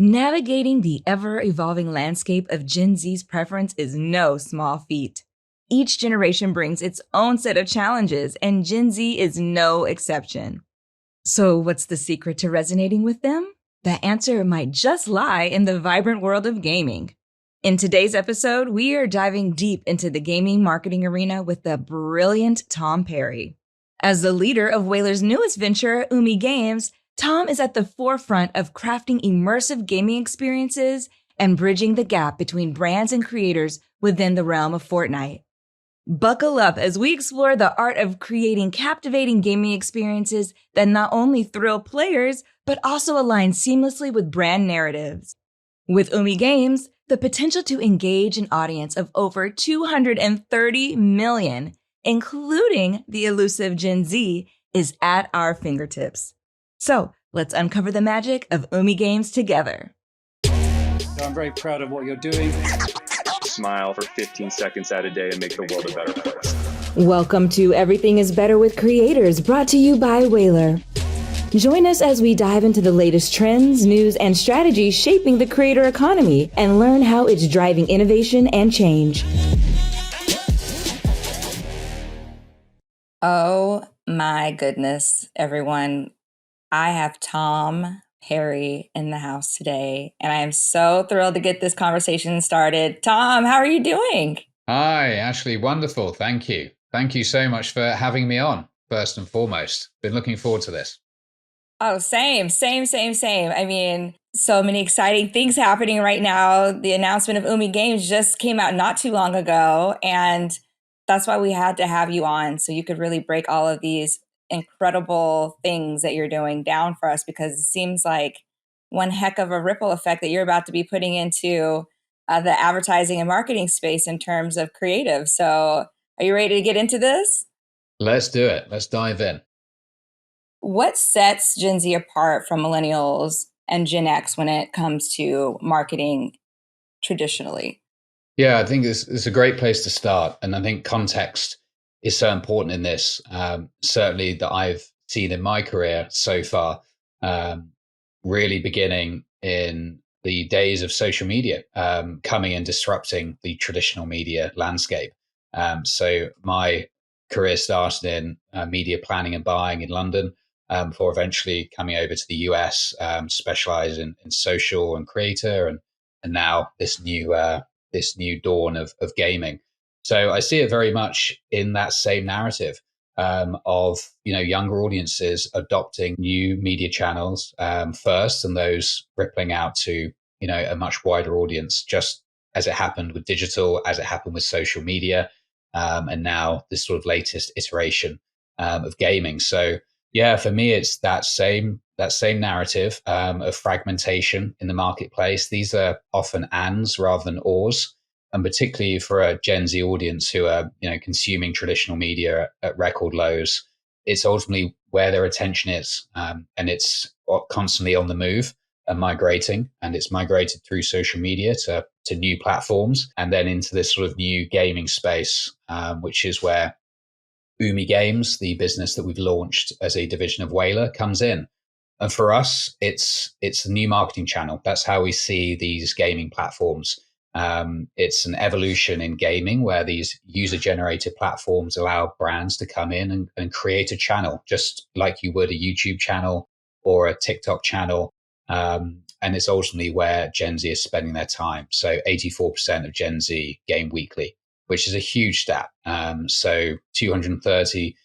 Navigating the ever-evolving landscape of Gen Z's preference is no small feat. Each generation brings its own set of challenges, and Gen Z is no exception. So what's the secret to resonating with them? The answer might just lie in the vibrant world of gaming. In today's episode, we are diving deep into the gaming marketing arena with the brilliant Tom Parry. As the leader of Whalar's newest venture, Umi Games, Tom is at the forefront of crafting immersive gaming experiences and bridging the gap between brands and creators within the realm of Fortnite. Buckle up as we explore the art of creating captivating gaming experiences that not only thrill players, but also align seamlessly with brand narratives. With Umi Games, the potential to engage an audience of over 230 million, including the elusive Gen Z, is at our fingertips. So let's uncover the magic of Umi Games together. I'm very proud of what you're doing. Smile for 15 seconds out a day and make the world a better place. Welcome to Everything is Better with Creators, brought to you by Whalar. Join us as we dive into the latest trends, news, and strategies shaping the creator economy and learn how it's driving innovation and change. Oh my goodness, everyone. I have Tom Parry in the house today, and I am so thrilled to get this conversation started. Tom, how are you doing? Hi, Ashley. Wonderful. Thank you. Thank you so much for having me on, first and foremost. Been looking forward to this. Oh, same. I mean, so many exciting things happening right now. The announcement of Umi Games just came out not too long ago, and that's why we had to have you on, so you could really break all of these incredible things that you're doing down for us, because it seems like one heck of a ripple effect that you're about to be putting into the advertising and marketing space in terms of creative. So are you ready to get into this? Let's do it. Let's dive in. What sets Gen Z apart from millennials and Gen X when it comes to marketing traditionally? Yeah, I think it's a great place to start. And I think context is so important in this, certainly that I've seen in my career so far, really beginning in the days of social media, coming and disrupting the traditional media landscape. So my career started in media planning and buying in London, before eventually coming over to the US, specialize in social and creator, and now this new dawn of gaming. So I see it very much in that same narrative, of younger audiences adopting new media channels first, and those rippling out to a much wider audience, just as it happened with digital, as it happened with social media, and now this sort of latest iteration of gaming. So yeah, for me, it's that same narrative of fragmentation in the marketplace. These are often ands rather than ors. And particularly for a Gen Z audience who are, consuming traditional media at record lows, it's ultimately where their attention is, and it's constantly on the move and migrating. And it's migrated through social media to new platforms, and then into this sort of new gaming space, which is where Umi Games, the business that we've launched as a division of Whalar, comes in. And for us, it's a new marketing channel. That's how we see these gaming platforms. It's an evolution in gaming where these user-generated platforms allow brands to come in and create a channel, just like you would a YouTube channel or a TikTok channel. And it's ultimately where Gen Z is spending their time. So 84% of Gen Z game weekly, which is a huge stat. So 230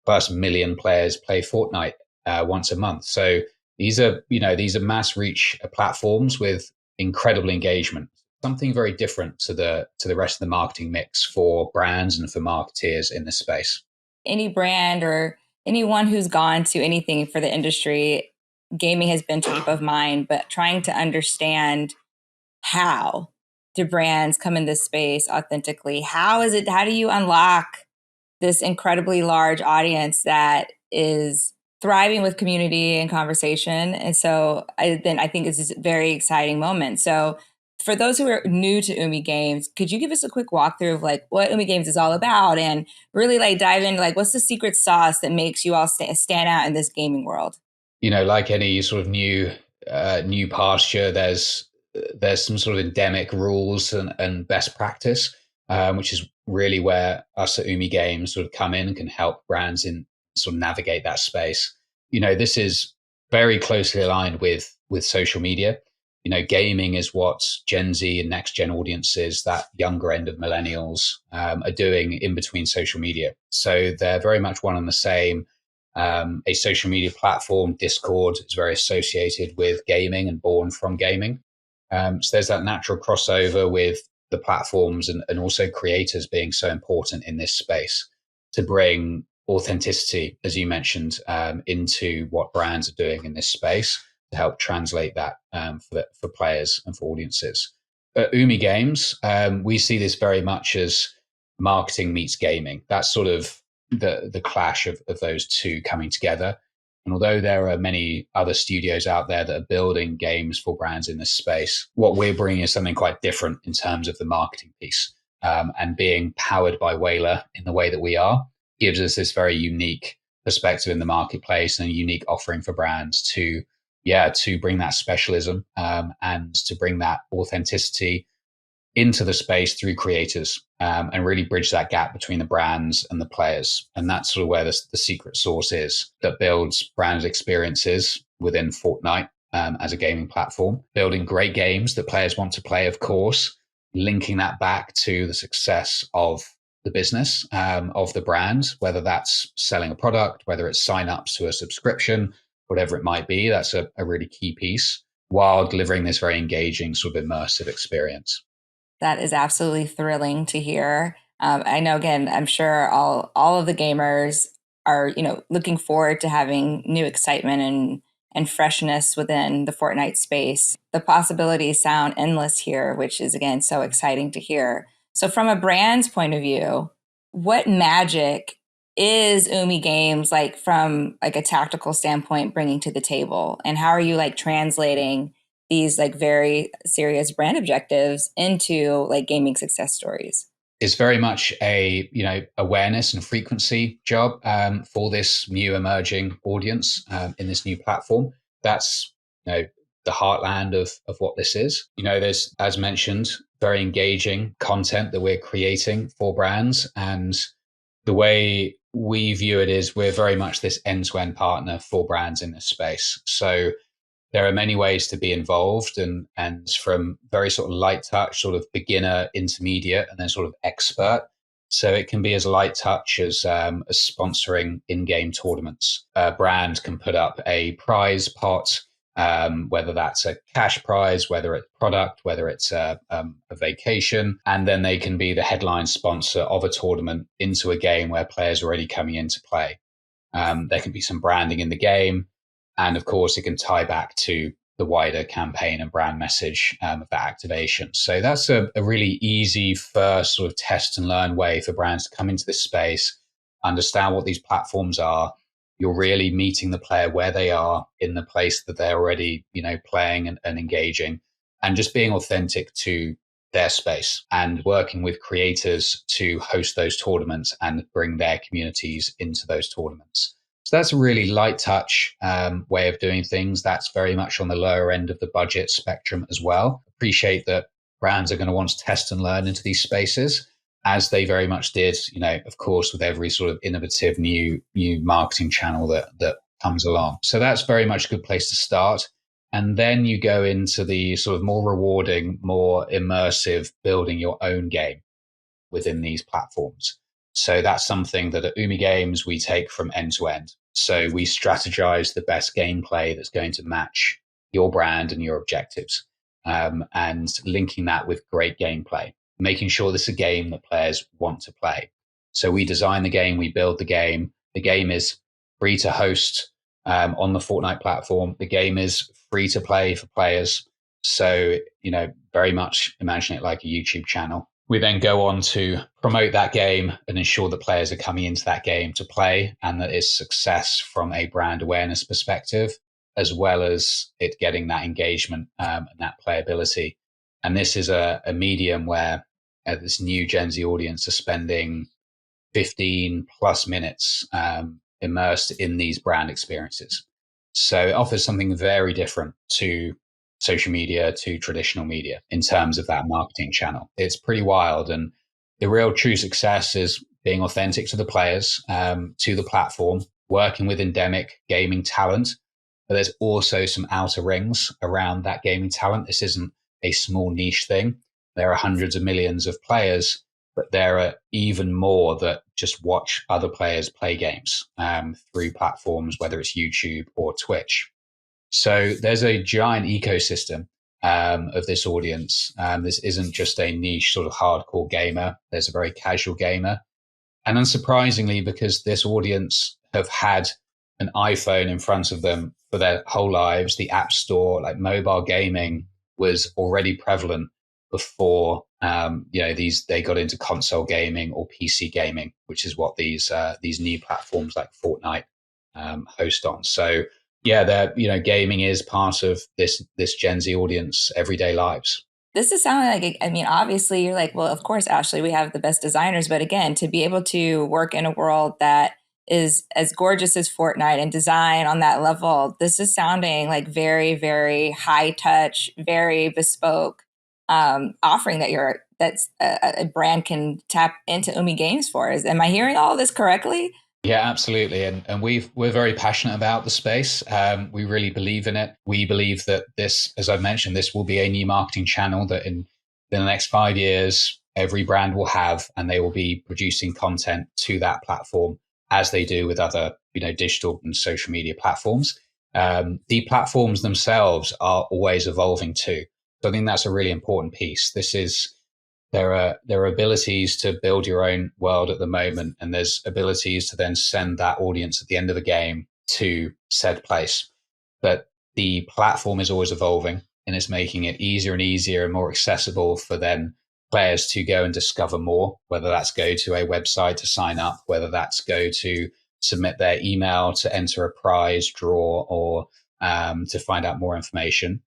plus million players play Fortnite once a month. So these are mass reach platforms with incredible engagement. Something very different to the rest of the marketing mix for brands and for marketeers in this space. Any brand or anyone who's gone to anything for the industry, gaming has been top of mind, but trying to understand how do brands come in this space authentically? How do you unlock this incredibly large audience that is thriving with community and conversation? And so I think it's this very exciting moment. So for those who are new to Umi Games, could you give us a quick walkthrough of like what Umi Games is all about, and really like dive into like what's the secret sauce that makes you all stand out in this gaming world? Like any sort of new new pasture. There's some sort of endemic rules and best practice, which is really where us at Umi Games sort of come in and can help brands in sort of navigate that space. This is very closely aligned with social media. Gaming is what Gen Z and next gen audiences, that younger end of millennials, are doing in between social media. So they're very much one and the same. A social media platform, Discord, is very associated with gaming and born from gaming. So there's that natural crossover with the platforms and also creators being so important in this space to bring authenticity, as you mentioned, into what brands are doing in this space to help translate that for players and for audiences. At Umi Games, we see this very much as marketing meets gaming. That's sort of the clash of those two coming together. And although there are many other studios out there that are building games for brands in this space, what we're bringing is something quite different in terms of the marketing piece. And being powered by Whalar in the way that we are gives us this very unique perspective in the marketplace and a unique offering for brands to bring that specialism and to bring that authenticity into the space through creators and really bridge that gap between the brands and the players. And that's sort of where the secret sauce is that builds brand experiences within Fortnite as a gaming platform, building great games that players want to play, of course, linking that back to the success of the business, of the brand, whether that's selling a product, whether it's sign-ups to a subscription, whatever it might be. That's a really key piece while delivering this very engaging sort of immersive experience. That is absolutely thrilling to hear. I know, again, I'm sure all of the gamers are, looking forward to having new excitement and freshness within the Fortnite space. The possibilities sound endless here, which is, again, so exciting to hear. So from a brand's point of view, what magic is Umi Games like from like a tactical standpoint bringing to the table? And how are you like translating these like very serious brand objectives into like gaming success stories? It's very much a awareness and frequency job for this new emerging audience in this new platform. That's the heartland of what this is. There's, as mentioned, very engaging content that we're creating for brands, and the way we view it is we're very much this end-to-end partner for brands in this space. So there are many ways to be involved and from very sort of light touch, sort of beginner, intermediate, and then sort of expert. So it can be as light touch as sponsoring in-game tournaments. A brand can put up a prize pot, whether that's a cash prize, whether it's product, whether it's a vacation, and then they can be the headline sponsor of a tournament into a game where players are already coming in to play. There can be some branding in the game. And of course, it can tie back to the wider campaign and brand message of that activation. So that's a really easy first sort of test and learn way for brands to come into this space, understand what these platforms are. You're really meeting the player where they are in the place that they're already, playing and engaging, and just being authentic to their space and working with creators to host those tournaments and bring their communities into those tournaments. So that's a really light touch way of doing things. That's very much on the lower end of the budget spectrum as well. Appreciate that brands are going to want to test and learn into these spaces, as they very much did, of course, with every sort of innovative new marketing channel that comes along. So that's very much a good place to start. And then you go into the sort of more rewarding, more immersive, building your own game within these platforms. So that's something that at Umi Games, we take from end to end. So we strategize the best gameplay that's going to match your brand and your objectives, and linking that with great gameplay, making sure this is a game that players want to play. So we design the game, we build the game. The game is free to host on the Fortnite platform. The game is free to play for players. So, very much imagine it like a YouTube channel. We then go on to promote that game and ensure that players are coming into that game to play and that it's success from a brand awareness perspective, as well as it getting that engagement and that playability. And this is a medium where this new Gen Z audience are spending 15 plus minutes immersed in these brand experiences. So it offers something very different to social media, to traditional media in terms of that marketing channel. It's pretty wild. And the real true success is being authentic to the players, to the platform, working with endemic gaming talent. But there's also some outer rings around that gaming talent. This isn't a small niche thing. There are hundreds of millions of players, but there are even more that just watch other players play games through platforms, whether it's YouTube or Twitch. So there's a giant ecosystem of this audience. This isn't just a niche sort of hardcore gamer. There's a very casual gamer. And unsurprisingly, because this audience have had an iPhone in front of them for their whole lives, the App Store, like mobile gaming, was already prevalent before they got into console gaming or PC gaming, which is what these new platforms like Fortnite host on. So yeah, gaming is part of this Gen Z audience everyday lives. This is sounding like, I mean, obviously you're like, well, of course, Ashley, we have the best designers. But again, to be able to work in a world that is as gorgeous as Fortnite and design on that level, this is sounding like very, very high touch, very bespoke offering that's a brand can tap into Umi Games for. Am I hearing all this correctly? Yeah, absolutely. And we're very passionate about the space. We really believe in it. We believe that this, as I mentioned, this will be a new marketing channel that in the next 5 years, every brand will have, and they will be producing content to that platform as they do with other, digital and social media platforms. The platforms themselves are always evolving too. So I think that's a really important piece. There are abilities to build your own world at the moment, and there's abilities to then send that audience at the end of the game to said place. But the platform is always evolving, and it's making it easier and easier and more accessible for then players to go and discover more, whether that's go to a website to sign up, whether that's go to submit their email to enter a prize draw, or to find out more information.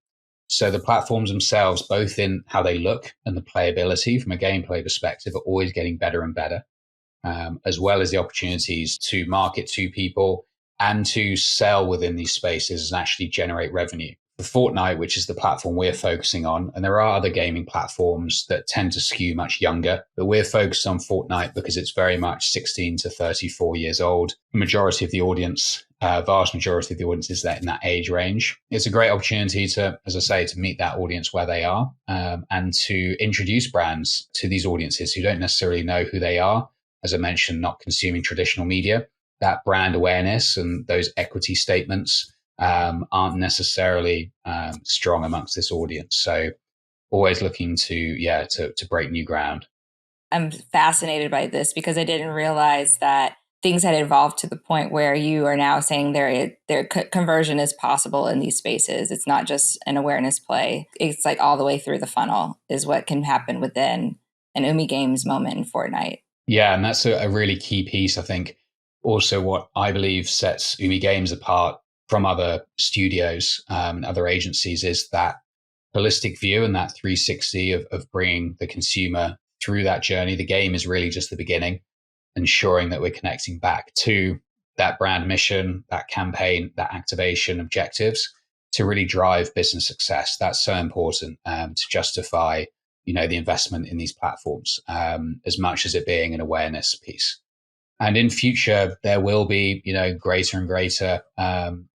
So the platforms themselves, both in how they look and the playability from a gameplay perspective, are always getting better and better, as well as the opportunities to market to people and to sell within these spaces and actually generate revenue. For Fortnite, which is the platform we're focusing on, and there are other gaming platforms that tend to skew much younger, but we're focused on Fortnite because it's very much 16 to 34 years old. The majority of the audience, vast majority of the audience is in that age range. It's a great opportunity to, as I say, to meet that audience where they are, and to introduce brands to these audiences who don't necessarily know who they are. As I mentioned, not consuming traditional media. That brand awareness and those equity statements aren't necessarily strong amongst this audience. So always looking to break new ground. I'm fascinated by this because I didn't realize that things had evolved to the point where you are now saying their conversion is possible in these spaces. It's not just an awareness play. It's like all the way through the funnel is what can happen within an Umi Games moment in Fortnite. Yeah, and that's a really key piece. I think also what I believe sets Umi Games apart from other studios and other agencies is that holistic view and that 360 of bringing the consumer through that journey. The game is really just the beginning, ensuring that we're connecting back to that brand mission, that campaign, that activation objectives to really drive business success. That's so important to justify, the investment in these platforms, as much as it being an awareness piece. And in future, there will be, greater and greater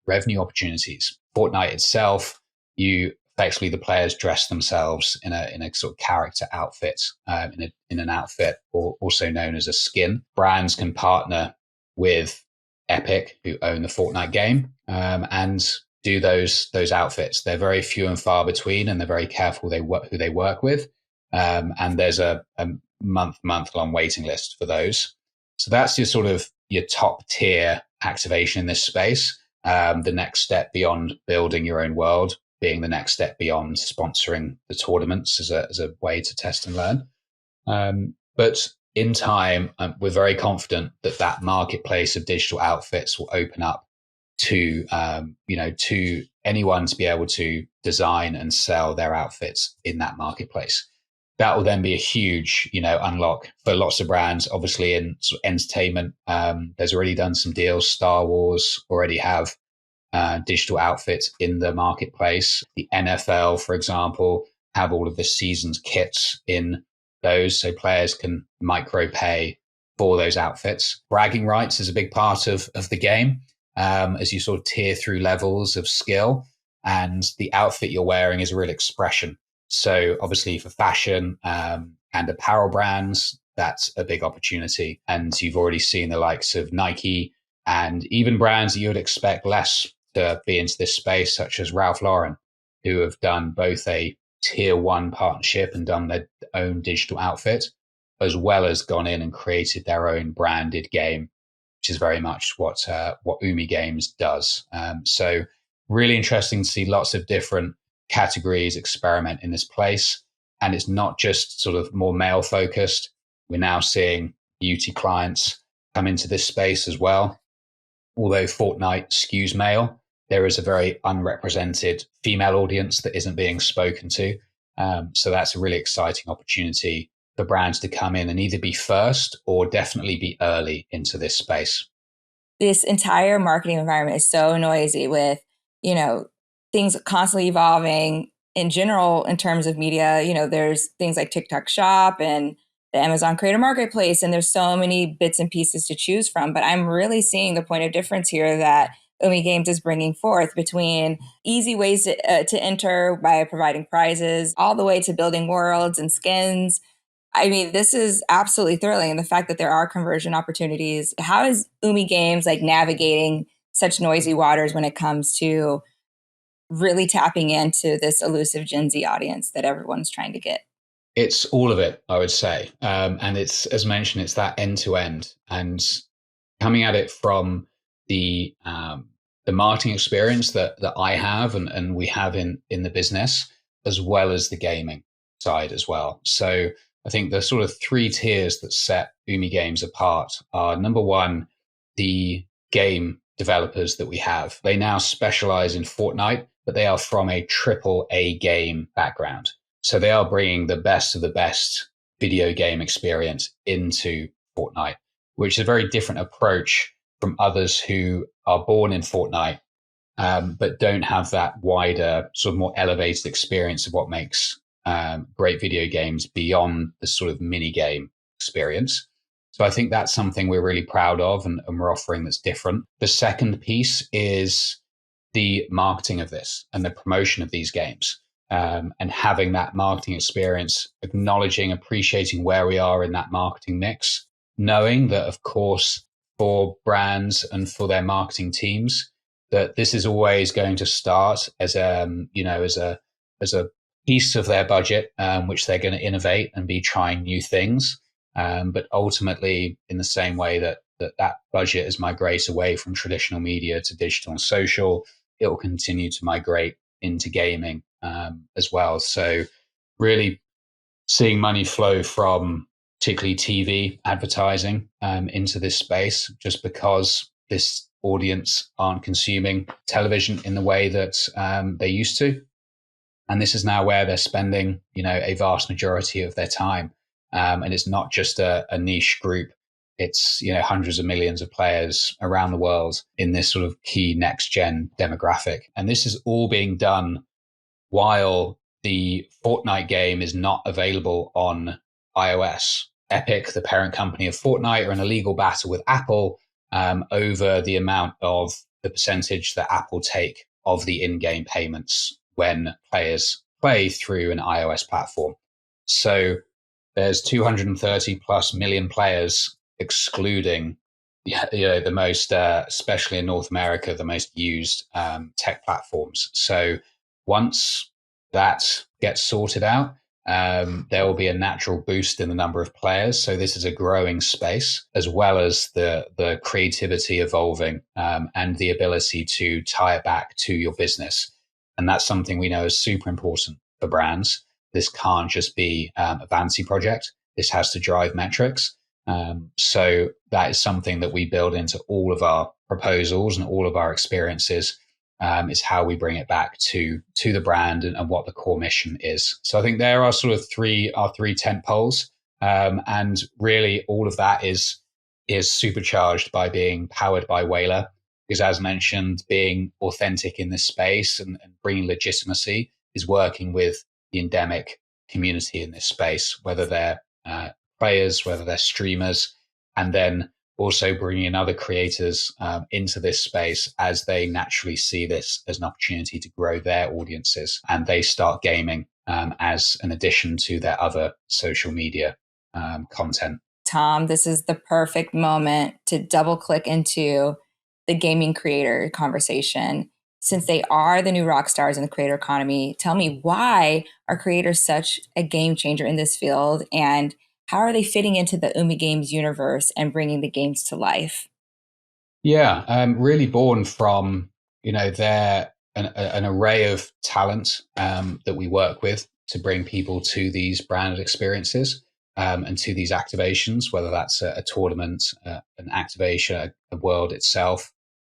revenue opportunities. Fortnite itself, effectively the players dress themselves in a sort of character outfit, in an outfit, or also known as a skin. Brands can partner with Epic, who own the Fortnite game, and do those outfits. They're very few and far between, and they're very careful who they work with. And there's a month-long waiting list for those. So that's your top tier activation in this space. The next step beyond building your own world being the next step beyond sponsoring the tournaments as a way to test and learn. But in time, we're very confident that marketplace of digital outfits will open up to anyone to be able to design and sell their outfits in that marketplace. That will then be a huge, unlock for lots of brands. Obviously, in sort of entertainment, there's already done some deals. Star Wars already have digital outfits in the marketplace. The NFL, for example, have all of the season's kits in those, so players can micro pay for those outfits. Bragging rights is a big part of the game, as you sort of tier through levels of skill, and the outfit you're wearing is a real expression. So obviously for fashion and apparel brands, that's a big opportunity. And you've already seen the likes of Nike and even brands that you would expect less to be into this space, such as Ralph Lauren, who have done both a tier one partnership and done their own digital outfit, as well as gone in and created their own branded game, which is very much what Umi Games does. So really interesting to see lots of different categories experiment in this place. And it's not just sort of more male focused. We're now seeing beauty clients come into this space as well. Although Fortnite skews male, there is a very unrepresented female audience that isn't being spoken to. So that's a really exciting opportunity for brands to come in and either be first or definitely be early into this space. This entire marketing environment is so noisy with, things constantly evolving in general in terms of media. There's things like TikTok Shop and the Amazon Creator Marketplace, and there's so many bits and pieces to choose from. But I'm really seeing the point of difference here that Umi Games is bringing forth between easy ways to enter by providing prizes, all the way to building worlds and skins. I mean, this is absolutely thrilling. And the fact that there are conversion opportunities. How is Umi Games navigating such noisy waters when it comes to really tapping into this elusive Gen Z audience that everyone's trying to get? It's all of it, I would say. And it's, as mentioned, it's that end to end, and coming at it from the marketing experience that I have and we have in the business, as well as the gaming side as well. So I think the sort of three tiers that set Umi Games apart are, number one, the game developers that we have. They now specialize in Fortnite, but they are from a AAA game background. So they are bringing the best of the best video game experience into Fortnite, which is a very different approach from others who are born in Fortnite, but don't have that wider, sort of more elevated experience of what makes great video games beyond the sort of mini game experience. So I think that's something we're really proud of and we're offering that's different. The second piece is the marketing of this and the promotion of these games. And having that marketing experience, acknowledging, appreciating where we are in that marketing mix, knowing that, of course, for brands and for their marketing teams, that this is always going to start as a piece of their budget, which they're going to innovate and be trying new things. But ultimately, in the same way that budget has migrated away from traditional media to digital and social, it will continue to migrate into gaming as well. So really seeing money flow from particularly TV advertising into this space, just because this audience aren't consuming television in the way that they used to. And this is now where they're spending, a vast majority of their time. And it's not just a niche group. It's, hundreds of millions of players around the world in this sort of key next gen demographic. And this is all being done while the Fortnite game is not available on iOS. Epic, the parent company of Fortnite, are in a legal battle with Apple over the amount of the percentage that Apple take of the in-game payments when players play through an iOS platform. So there's 230 plus million players, excluding the most, especially in North America, the most used tech platforms. So once that gets sorted out, there will be a natural boost in the number of players. So this is a growing space, as well as the creativity evolving and the ability to tie it back to your business. And that's something we know is super important for brands. This can't just be a fancy project. This has to drive metrics. So that is something that we build into all of our proposals and all of our experiences, is how we bring it back to the brand and what the core mission is. So I think there are sort of our three tent poles. And really all of that is supercharged by being powered by Whalar. because as mentioned, being authentic in this space and bringing legitimacy is working with the endemic community in this space, whether they're players, whether they're streamers, and then also bringing in other creators into this space as they naturally see this as an opportunity to grow their audiences and they start gaming as an addition to their other social media content. Tom, this is the perfect moment to double click into the gaming creator conversation. Since they are the new rock stars in the creator economy, tell me, why are creators such a game changer in this field, and how are they fitting into the Umi Games universe and bringing the games to life? Yeah, really born from, they're an array of talent that we work with to bring people to these branded experiences and to these activations, whether that's a tournament, an activation, a world itself,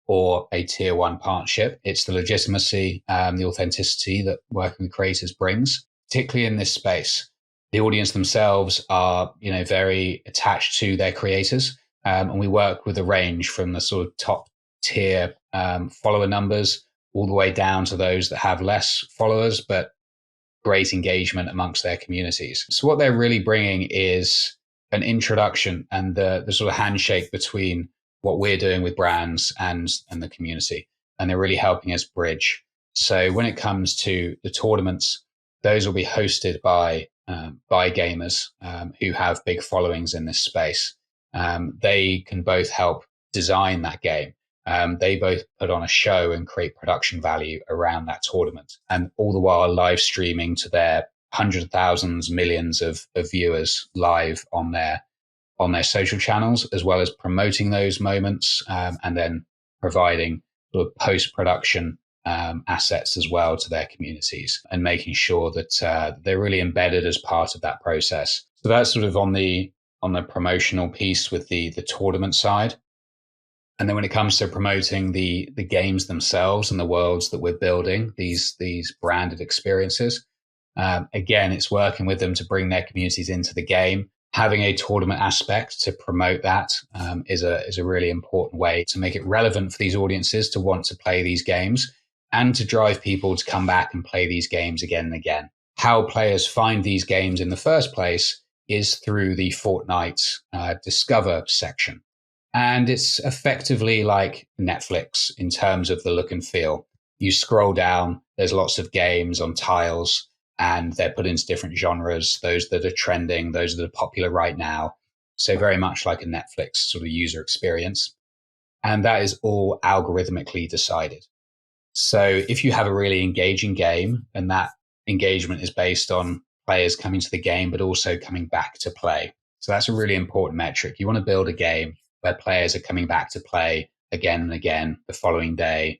or a tier one partnership. It's the legitimacy, the authenticity that working with creators brings, particularly in this space. The audience themselves are, very attached to their creators. And we work with a range from the sort of top tier follower numbers all the way down to those that have less followers, but great engagement amongst their communities. So what they're really bringing is an introduction and the sort of handshake between what we're doing with brands and the community. And they're really helping us bridge. So when it comes to the tournaments, those will be hosted by gamers who have big followings in this space. They can both help design that game. They both put on a show and create production value around that tournament, and all the while live streaming to their hundreds of thousands, millions of viewers live on their social channels, as well as promoting those moments and then providing sort of post-production assets as well to their communities and making sure that they're really embedded as part of that process. So that's sort of on the promotional piece with the tournament side. And then when it comes to promoting the games themselves and the worlds that we're building, these branded experiences, again, it's working with them to bring their communities into the game. Having a tournament aspect to promote that is a really important way to make it relevant for these audiences to want to play these games and to drive people to come back and play these games again and again. How players find these games in the first place is through the Fortnite Discover section. And it's effectively like Netflix in terms of the look and feel. You scroll down, there's lots of games on tiles, and they're put into different genres, those that are trending, those that are popular right now. So very much like a Netflix sort of user experience. And that is all algorithmically decided. So if you have a really engaging game, and that engagement is based on players coming to the game, but also coming back to play. So that's a really important metric. You want to build a game where players are coming back to play again and again, the following day.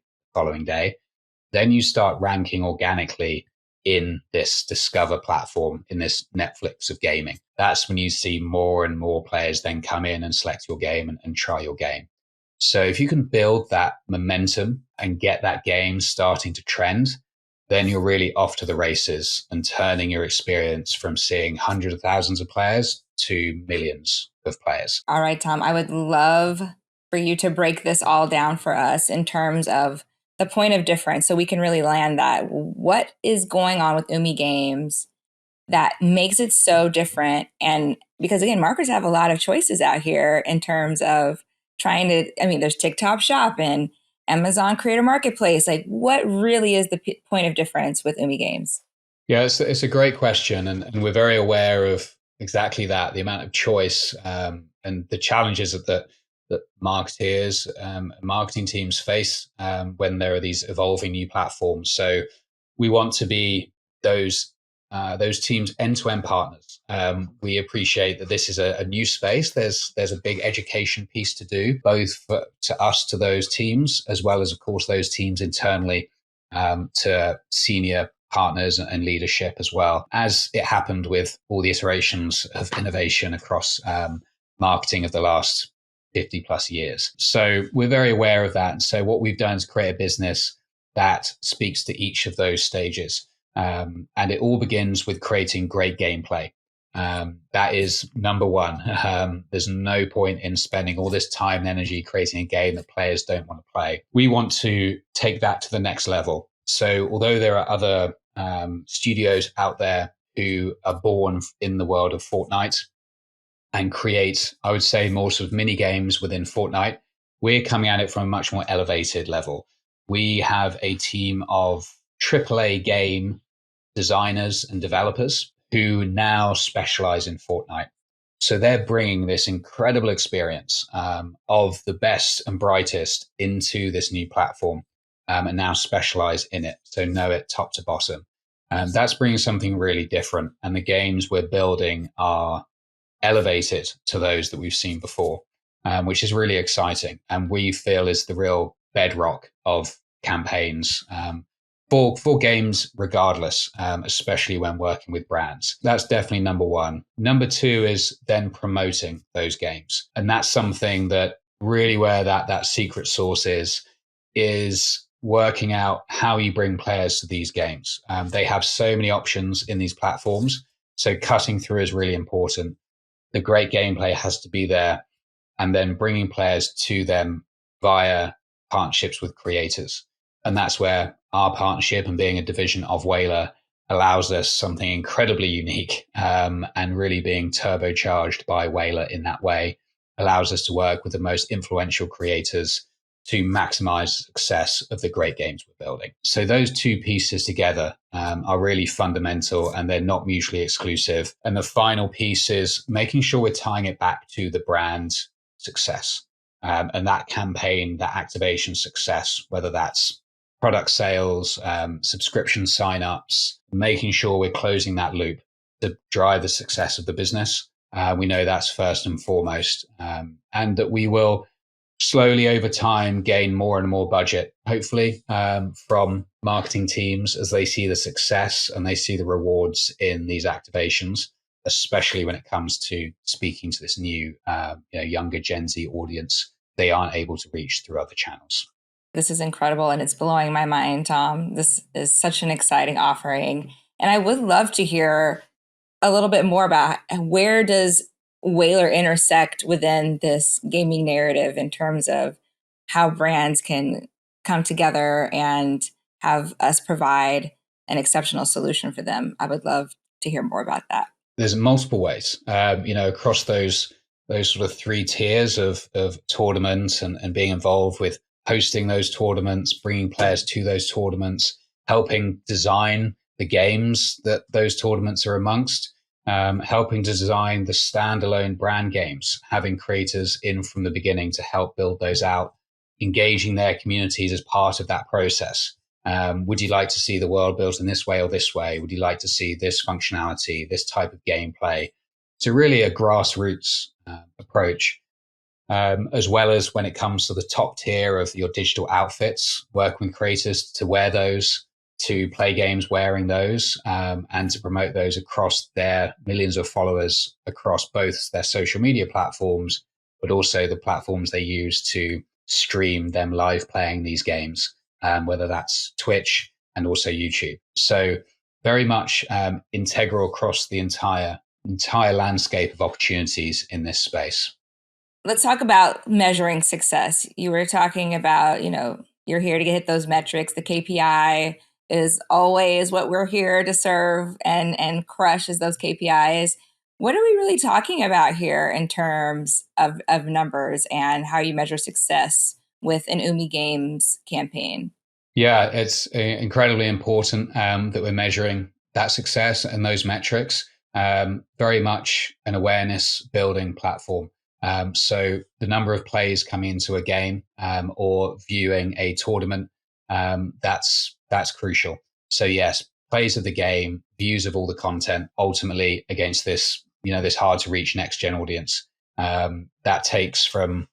Then you start ranking organically in this Discover platform, in this Netflix of gaming. That's when you see more and more players then come in and select your game and try your game. So if you can build that momentum and get that game starting to trend, then you're really off to the races and turning your experience from seeing hundreds of thousands of players to millions of players. All right, Tom, I would love for you to break this all down for us in terms of the point of difference so we can really land that. What is going on with Umi Games that makes it so different? And because, again, marketers have a lot of choices out here in terms of trying to, there's TikTok Shop and Amazon Creator Marketplace. Like, what really is the point of difference with Umi Games? Yeah, it's a great question. And we're very aware of exactly that, the amount of choice and the challenges that marketeers and marketing teams face when there are these evolving new platforms. So we want to be those teams' end-to-end partners. We appreciate that this is a new space. There's a big education piece to do, both to us, to those teams, as well as, of course, those teams internally to senior partners and leadership as well, as it happened with all the iterations of innovation across marketing of the last 50 plus years. So we're very aware of that. And so what we've done is create a business that speaks to each of those stages. And it all begins with creating great gameplay. That is number one. There's no point in spending all this time and energy creating a game that players don't want to play. We want to take that to the next level. So although there are other studios out there who are born in the world of Fortnite and create, I would say, more sort of mini games within Fortnite, we're coming at it from a much more elevated level. We have a team of AAA game designers and developers who now specialize in Fortnite. So they're bringing this incredible experience of the best and brightest into this new platform and now specialize in it. So know it top to bottom. That's bringing something really different. And the games we're building are elevated to those that we've seen before, which is really exciting. And we feel is the real bedrock of campaigns for games regardless, especially when working with brands. That's definitely number one. Number two is then promoting those games. And that's something that really where that secret sauce is working out how you bring players to these games. They have so many options in these platforms. So cutting through is really important. The great gameplay has to be there, and then bringing players to them via partnerships with creators. And that's where our partnership and being a division of Whalar allows us something incredibly unique, and really being turbocharged by Whalar in that way allows us to work with the most influential creators to maximize the success of the great games we're building. So those two pieces together are really fundamental, and they're not mutually exclusive. And the final piece is making sure we're tying it back to the brand success, and that campaign, that activation success, whether that's product sales, subscription signups, making sure we're closing that loop to drive the success of the business. We know that's first and foremost, and that we will slowly over time gain more and more budget, hopefully, from marketing teams as they see the success and they see the rewards in these activations, especially when it comes to speaking to this new younger Gen Z audience they aren't able to reach through other channels. This is incredible, and it's blowing my mind, Tom. This is such an exciting offering. And I would love to hear a little bit more about where does Whalar intersect within this gaming narrative in terms of how brands can come together and have us provide an exceptional solution for them. I would love to hear more about that. There's multiple ways, across those sort of three tiers of tournaments and being involved with hosting those tournaments, bringing players to those tournaments, helping design the games that those tournaments are amongst, helping to design the standalone brand games, having creators in from the beginning to help build those out, engaging their communities as part of that process. Would you like to see the world built in this way or this way? Would you like to see this functionality, this type of gameplay? So really a grassroots approach, as well as when it comes to the top tier of your digital outfits, working with creators to wear those, to play games wearing those, and to promote those across their millions of followers across both their social media platforms, but also the platforms they use to stream them live playing these games, whether that's Twitch and also YouTube. So very much integral across the entire landscape of opportunities in this space. Let's talk about measuring success. You were talking about, you're here to hit those metrics. The KPI is always what we're here to serve and crush is those KPIs. What are we really talking about here in terms of numbers and how you measure success with an Umi Games campaign? Yeah, it's incredibly important that we're measuring that success and those metrics. Very much an awareness building platform. So the number of players coming into a game or viewing a tournament, that's crucial. So yes, plays of the game, views of all the content, ultimately against this, this hard to reach next gen audience. That takes from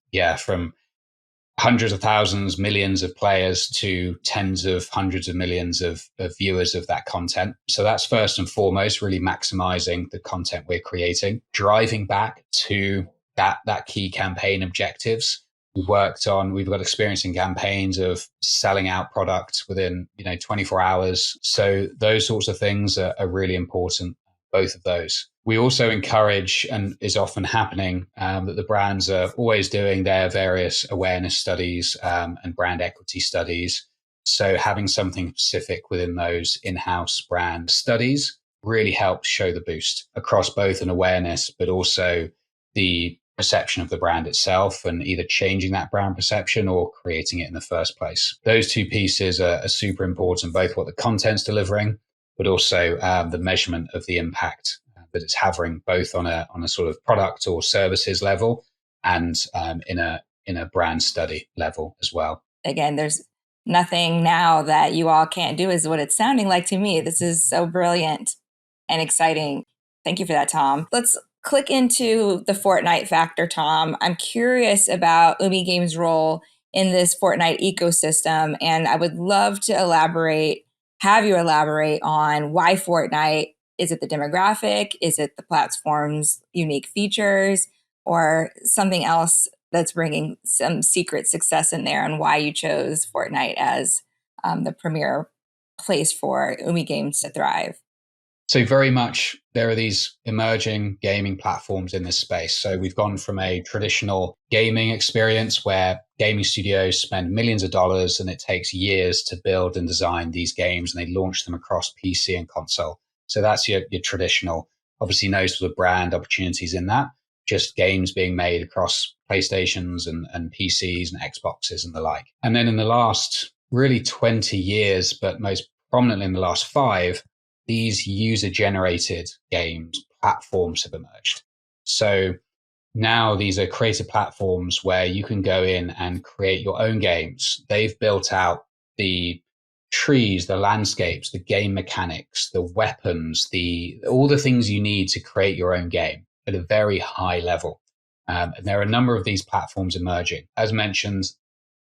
hundreds of thousands, millions of players to tens of hundreds of millions of viewers of that content. So that's first and foremost, really maximizing the content we're creating, driving back to that key campaign objectives. We've got experience in campaigns of selling out products within 24 hours. So those sorts of things are really important both of those. We also encourage, and is often happening, that the brands are always doing their various awareness studies and brand equity studies. So having something specific within those in-house brand studies really helps show the boost across both an awareness, but also the perception of the brand itself, and either changing that brand perception or creating it in the first place. Those two pieces are super important, both what the content's delivering, but also the measurement of the impact that it's having, both on a sort of product or services level, and in a brand study level as well. Again, there's nothing now that you all can't do, is what it's sounding like to me. This is so brilliant and exciting. Thank you for that, Tom. Let's click into the Fortnite factor, Tom. I'm curious about Umi Games' role in this Fortnite ecosystem, and I would love to have you elaborate on why Fortnite. Is it the demographic? Is it the platform's unique features, or something else that's bringing some secret success in there, and why you chose Fortnite as the premier place for Umi Games to thrive? So very much there are these emerging gaming platforms in this space. So we've gone from a traditional gaming experience where gaming studios spend millions of dollars and it takes years to build and design these games, and they launch them across PC and console. So that's your traditional, obviously no sort of brand opportunities in that, just games being made across PlayStations and PCs and Xboxes and the like. And then in the last really 20 years, but most prominently in the last 5, these user-generated games platforms have emerged. So now these are creative platforms where you can go in and create your own games. They've built out the trees, the landscapes, the game mechanics, the weapons, all the things you need to create your own game at a very high level. And there are a number of these platforms emerging. As mentioned,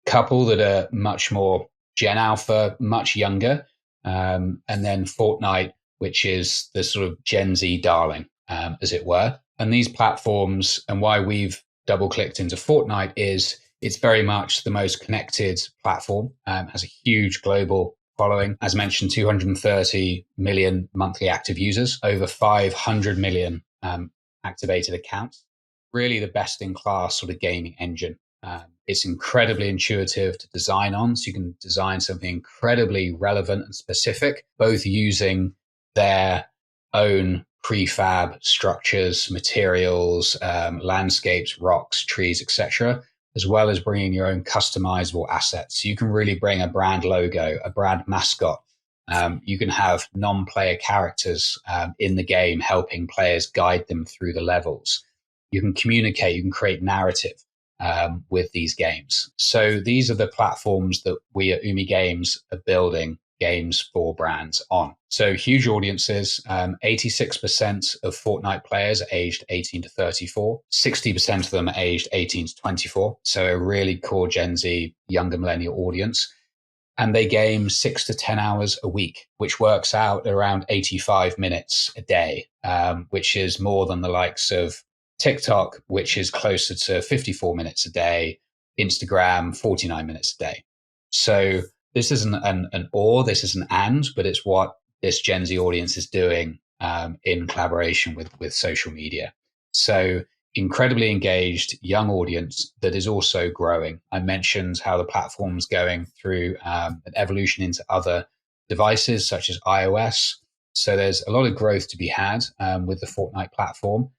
a couple that are much more Gen Alpha, much younger, and then Fortnite, which is the sort of Gen Z darling, as it were. And these platforms, and why we've double clicked into Fortnite, is it's very much the most connected platform, has a huge global following. As mentioned, 230 million monthly active users, over 500 million activated accounts. Really the best in class sort of gaming engine. It's incredibly intuitive to design on, so you can design something incredibly relevant and specific, both using their own prefab structures, materials, landscapes, rocks, trees, etc., as well as bringing your own customizable assets. So you can really bring a brand logo, a brand mascot. You can have non-player characters in the game helping players guide them through the levels. You can communicate, you can create narrative with these games. So these are the platforms that we at Umi Games are building games for brands on. So huge audiences, 86% of Fortnite players are aged 18 to 34, 60% of them are aged 18 to 24. So a really core Gen Z, younger millennial audience. And they game 6 to 10 hours a week, which works out around 85 minutes a day, which is more than the likes of TikTok, which is closer to 54 minutes a day, Instagram, 49 minutes a day. So this isn't an or, this is an and, but it's what this Gen Z audience is doing in collaboration with social media. So incredibly engaged young audience that is also growing. I mentioned how the platform's going through an evolution into other devices such as iOS. So there's a lot of growth to be had with the Fortnite platform.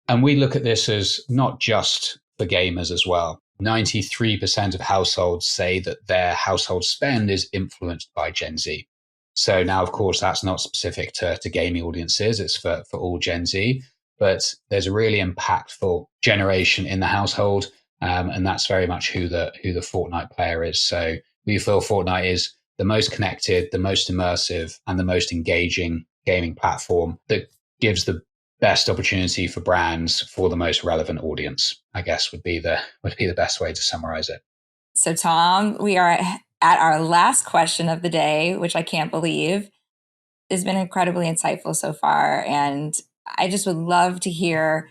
And we look at this as not just for gamers as well. 93% of households say that their household spend is influenced by Gen Z. So now, of course, that's not specific to gaming audiences. It's for all Gen Z. But there's a really impactful generation in the household. And that's very much who the Fortnite player is. So we feel Fortnite is the most connected, the most immersive, and the most engaging gaming platform that gives the best opportunity for brands for the most relevant audience, I guess would be the best way to summarize it. So Tom, we are at our last question of the day, which I can't believe. It's been incredibly insightful so far. And I just would love to hear,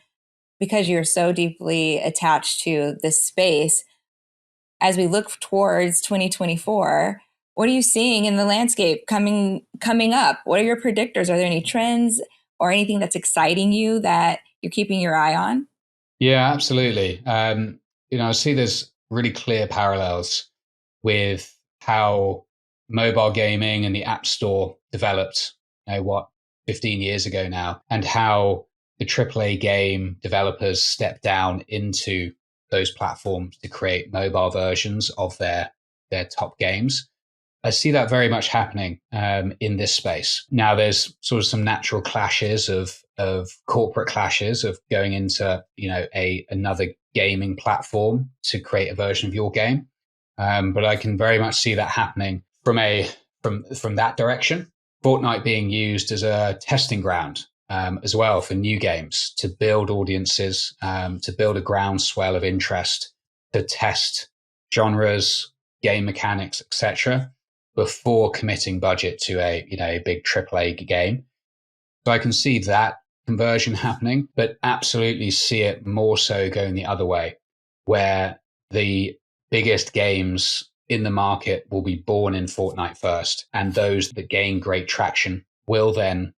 because you're so deeply attached to this space, as we look towards 2024, what are you seeing in the landscape coming up? What are your predictors? Are there any trends or anything that's exciting you that you're keeping your eye on? Yeah, absolutely. I see there's really clear parallels with how mobile gaming and the App Store developed, 15 years ago now, and how the AAA game developers stepped down into those platforms to create mobile versions of their top games. I see that very much happening in this space. Now, there's sort of some natural clashes of corporate clashes of going into another gaming platform to create a version of your game, but I can very much see that happening from that direction. Fortnite being used as a testing ground as well for new games to build audiences, to build a groundswell of interest, to test genres, game mechanics, etc., before committing budget to a big AAA game. So I can see that conversion happening, but absolutely see it more so going the other way, where the biggest games in the market will be born in Fortnite first, and those that gain great traction will then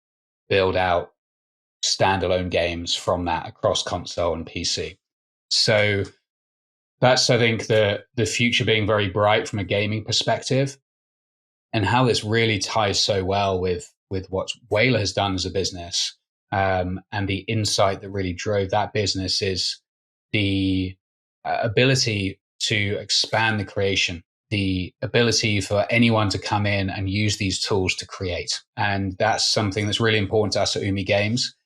build out standalone games from that across console and PC. So that's, I think, the future being very bright from a gaming perspective. And how this really ties so well with what Whalar has done as a business, and the insight that really drove that business is the ability to expand the creation, the ability for anyone to come in and use these tools to create. And that's something that's really important to us at Umi Games.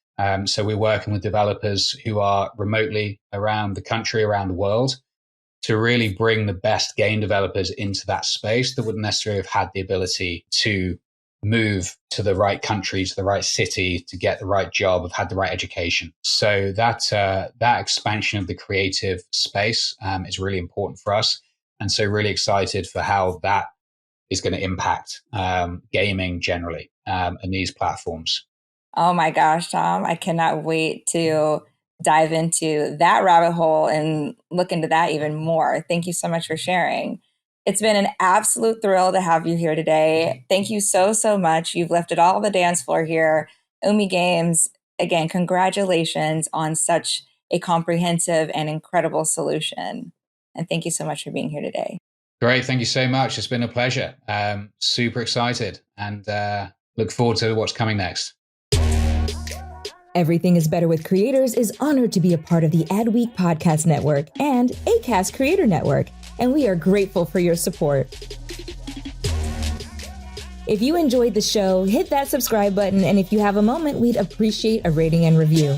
So we're working with developers who are remotely around the country, around the world, to really bring the best game developers into that space that wouldn't necessarily have had the ability to move to the right country, to the right city, to get the right job, have had the right education. So that expansion of the creative space is really important for us. And so really excited for how that is going to impact gaming generally and these platforms. Oh my gosh, Tom, I cannot wait to dive into that rabbit hole and look into that even more. Thank you so much for sharing. It's been an absolute thrill to have you here today. Thank you so, so much. You've lifted all the dance floor here. Umi Games, again, congratulations on such a comprehensive and incredible solution. And thank you so much for being here today. Great. Thank you so much. It's been a pleasure. Super excited and look forward to what's coming next. Everything is Better with Creators is honored to be a part of the Adweek Podcast Network and Acast Creator Network, and we are grateful for your support. If you enjoyed the show, hit that subscribe button, and if you have a moment, we'd appreciate a rating and review.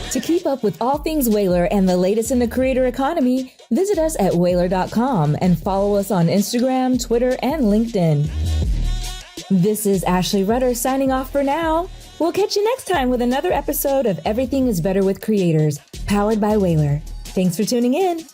To keep up with all things Whalar and the latest in the creator economy, visit us at whalar.com and follow us on Instagram, Twitter, and LinkedIn. This is Ashley Rudder signing off for now. We'll catch you next time with another episode of Everything is Better with Creators, powered by Whalar. Thanks for tuning in.